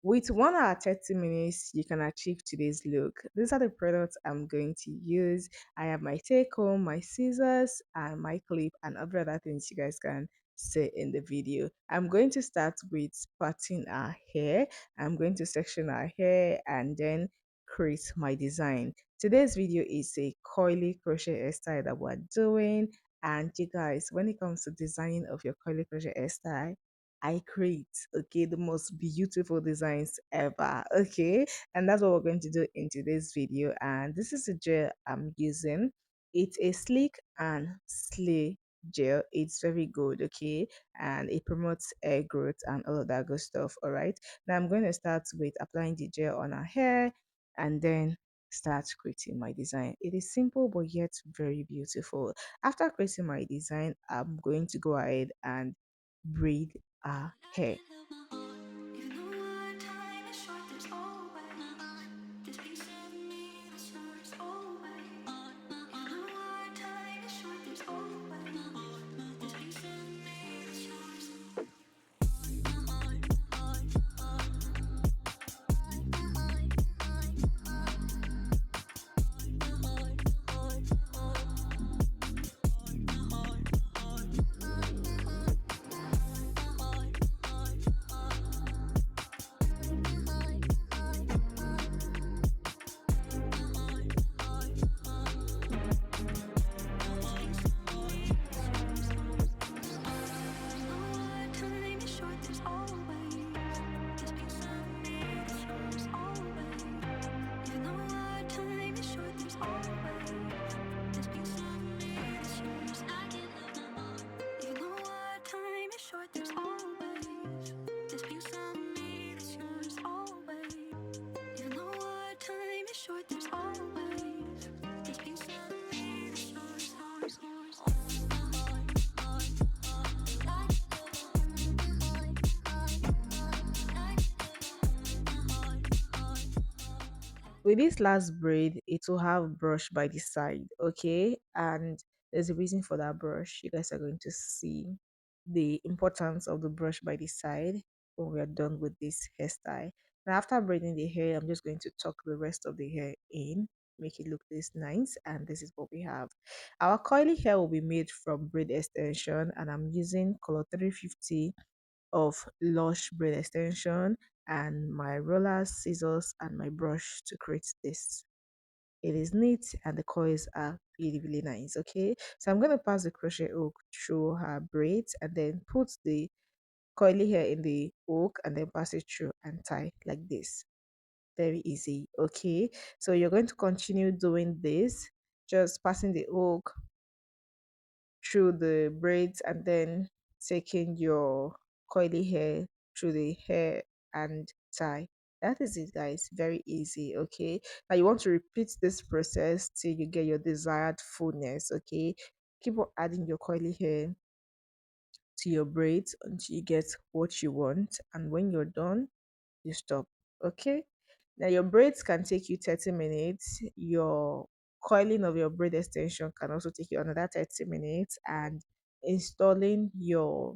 With 1 hour 30 minutes, you can achieve today's look. These are the products I'm going to use. I have my take home, my scissors, and my clip, and other things you guys can see in the video. I'm going to start with parting our hair. I'm going to section our hair and then create my design. Today's video is a coily crochet hairstyle that we're doing. And you guys, when it comes to designing of your coily crochet hairstyle, I create, okay, the most beautiful designs ever, okay, and that's what we're going to do in today's video. And this is the gel I'm using. It's a sleek and slay gel. It's very good, okay, and it promotes hair growth and all of that good stuff. All right, now I'm going to start with applying the gel on our hair and then start creating my design. It is simple but yet very beautiful. After creating my design, I'm going to go ahead and braid our hair. With this last braid, it will have brush by the side, okay, and there's a reason for that brush. You guys are going to see the importance of the brush by the side when we are done with this hairstyle. Now after braiding the hair, I'm just going to tuck the rest of the hair in, make it look this nice, and this is what we have. Our coily hair will be made from braid extension, and I'm using color 350 of lush braid extension and my rollers, scissors, and my brush to create this. It is neat and the coils are really nice. Okay, so I'm going to pass the crochet hook through her braids and then put the coily hair in the hook and then pass it through and tie like this. Very easy. Okay, so you're going to continue doing this, just passing the hook through the braids and then taking your coily hair through the hair and tie. That is it, guys. Very easy. Okay, now you want to repeat this process till you get your desired fullness. Okay, keep on adding your coily hair to your braids until you get what you want, and when you're done, you stop. Okay, now your braids can take you 30 minutes. Your coiling of your braid extension can also take you another 30 minutes, and installing your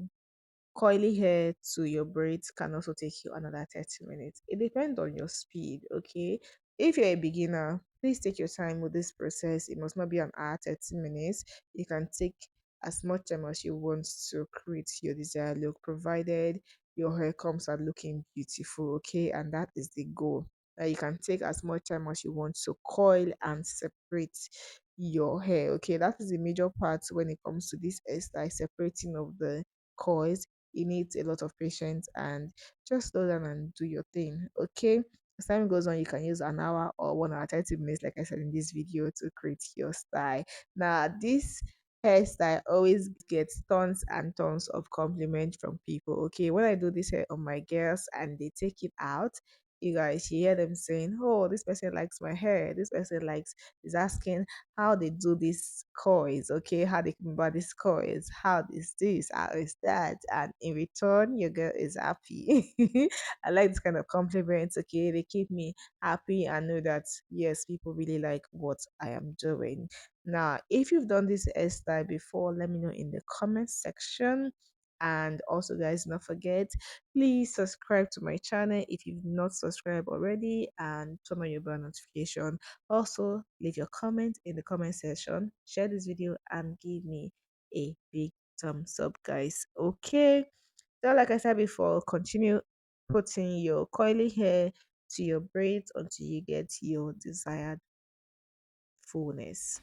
coily hair to your braids can also take you another 30 minutes. It depends on your speed, okay? If you're a beginner, please take your time with this process. It must not be an hour, 30 minutes. You can take as much time as you want to create your desired look, provided your hair comes out looking beautiful, okay? And that is the goal. That you can take as much time as you want to coil and separate your hair, okay? That is the major part when it comes to this hairstyle, separating of the coils. It needs a lot of patience and just slow down and do your thing. Okay. As time goes on, you can use an hour or 1 hour 30 minutes, like I said in this video, to create your style. Now, this hairstyle always gets tons and tons of compliment from people. Okay, when I do this hair on my girls and they take it out, you guys, you hear them saying, "Oh, this person likes my hair. This person likes," is asking how they do these coils, okay, how they can buy these coils, how is this, how is that, and in return, your girl is happy. I like this kind of compliments, okay, they keep me happy and know that yes, people really like what I am doing. Now, if you've done this hairstyle before, let me know in the comment section. And also, guys, don't forget, please subscribe to my channel if you've not subscribed already, and turn on your bell notification. Also, leave your comment in the comment section, share this video, and give me a big thumbs up, guys. Okay, so like I said before, continue putting your coily hair to your braids until you get your desired fullness.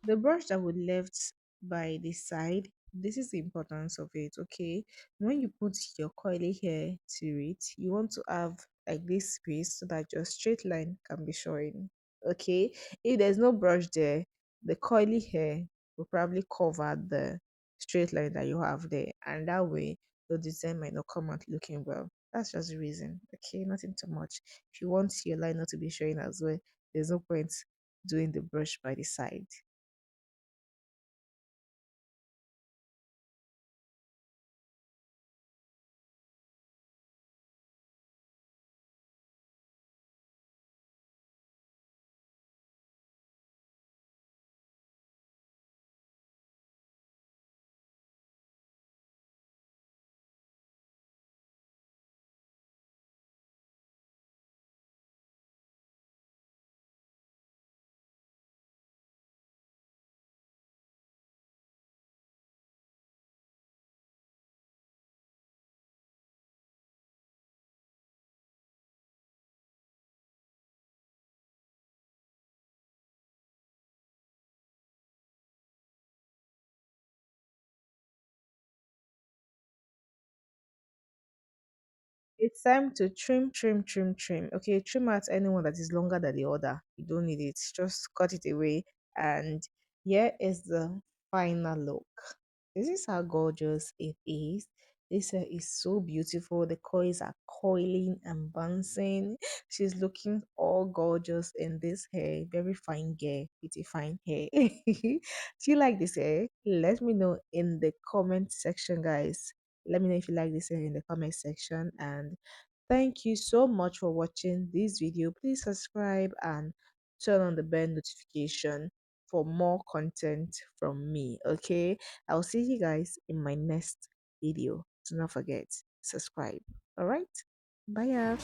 The brush that we left by the side, this is the importance of it. Okay, when you put your coily hair to it, you want to have like this space so that your straight line can be showing. Okay, if there's no brush there, the coily hair will probably cover the straight line that you have there, and that way the design might not come out looking well. That's just the reason. Okay, nothing too much. If you want your line not to be showing as well, there's no point doing the brush by the side. It's time to trim, trim, trim, trim. Okay, trim out anyone that is longer than the other. You don't need it. Just cut it away. And here is the final look. This is how gorgeous it is. This hair is so beautiful. The coils are coiling and bouncing. She's looking all gorgeous in this hair. Very fine girl with a fine hair. Do you like this hair? Let me know in the comment section, guys. Let me know if you like this hair in the comment section. And thank you so much for watching this video. Please subscribe and turn on the bell notification for more content from me. Okay, I'll see you guys in my next video. Do not forget, subscribe. All right, bye.